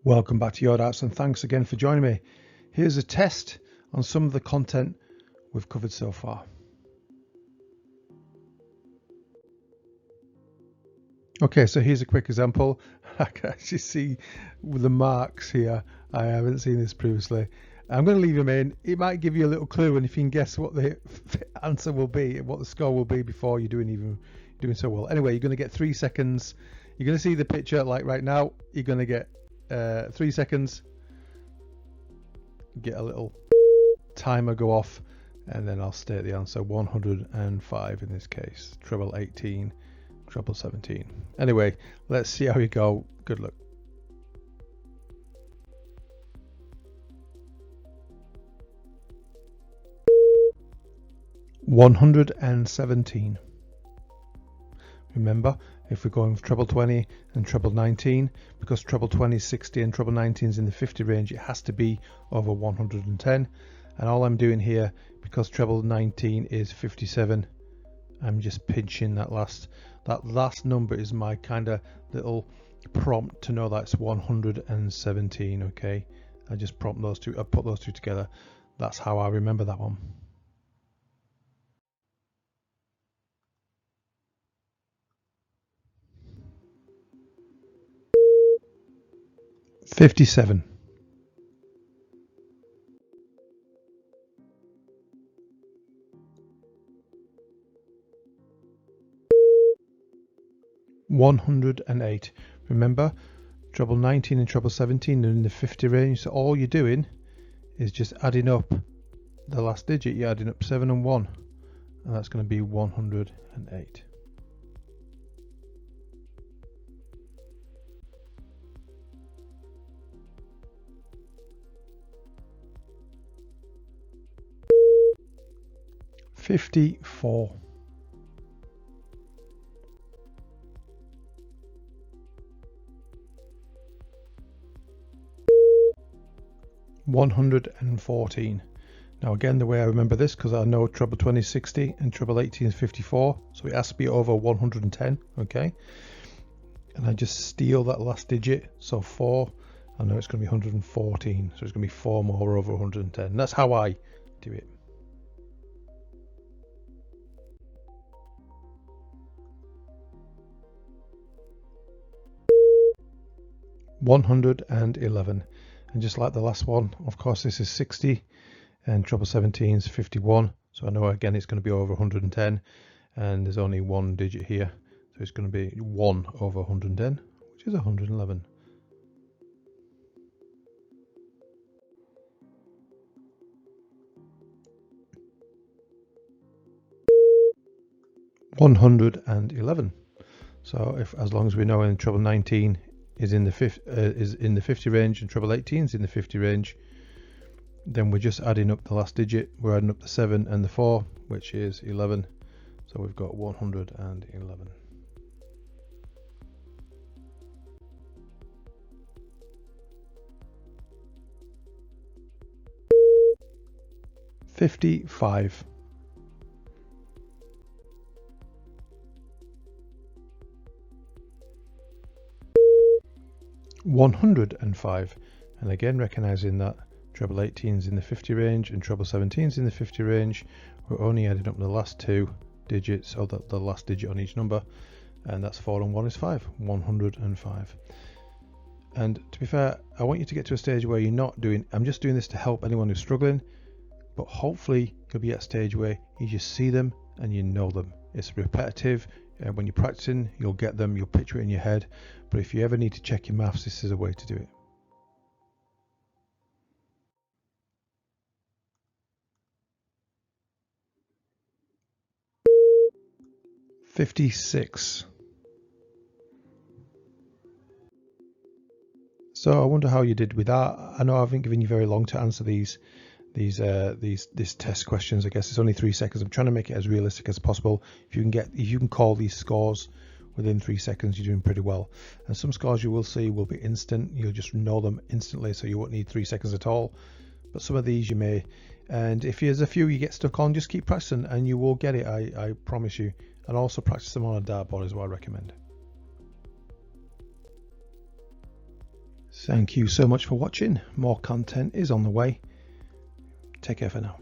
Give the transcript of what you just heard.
Welcome back to Your Darts and thanks again for joining me. Here's a test on some of the content we've covered so far. Okay, so here's a quick example. I can actually see the marks here. I haven't seen this previously. I'm going to leave them in. It might give you a little clue, and if you can guess what the answer will be, what the score will be before you're doing so well. Anyway, you're going to get 3 seconds. You're going to see the picture like right now. You're going to get 3 seconds. Get a little timer go off, and then I'll state the answer. 105 in this case. Treble 18. Treble 17. Anyway, let's see how you go. Good luck. $117. Remember, if we're going for treble 20 and treble 19, because treble 20 is 60 and treble 19 is in the 50 range, it has to be over 110. And all I'm doing here, because treble 19 is 57, I'm just pinching that last number is my kind of little prompt to know that's 117. Okay, I just prompt those two. I put those two together. That's how I remember that one. $57. $108. Remember, treble 19 and treble 17 are in the 50 range, so all you're doing is just adding up the last digit. You're adding up 7 and 1, and that's going to be 108. $54. $114. Now again, the way I remember this, because I know treble 20 is 60 and treble 18 is 54, so it has to be over 110. Okay, and I just steal that last digit, so 4. I know it's going to be 114, so it's going to be 4 more over 110. And that's how I do it. $111. And just like the last one, of course, this is 60 and treble 17 is 51. So I know again it's going to be over 110, and there's only one digit here. So it's going to be 1 over 110, which is 111. $111. So if, as long as we know in treble 19 is in the 50 range and treble 18 is in the 50 range, then we're just adding up the last digit. We're adding up the 7 and the 4, which is 11. So we've got 111. $55. $105. And again, recognizing that treble 18 is in the 50 range and treble 17 is in the 50 range, we're only adding up the last two digits, or the last digit on each number, and that's 4 and 1 is 5. 105. And to be fair, I want you to get to a stage where you're not doing, I'm just doing this to help anyone who's struggling, but hopefully you'll be at a stage where you just see them and you know them. It's repetitive. When you're practicing, you'll get them, you'll picture it in your head. But if you ever need to check your maths, this is a way to do it. $56. So I wonder how you did with that. I know I haven't given you very long to answer these test questions. I guess it's only 3 seconds. I'm trying to make it as realistic as possible. If you can call these scores within 3 seconds, you're doing pretty well. And some scores you will see will be instant. You'll just know them instantly, so you won't need 3 seconds at all. But some of these you may. And if there's a few you get stuck on, just keep practicing and you will get it. I promise you. And also practice them on a dartboard is what I recommend. Thank you so much for watching. More content is on the way. Take care for now.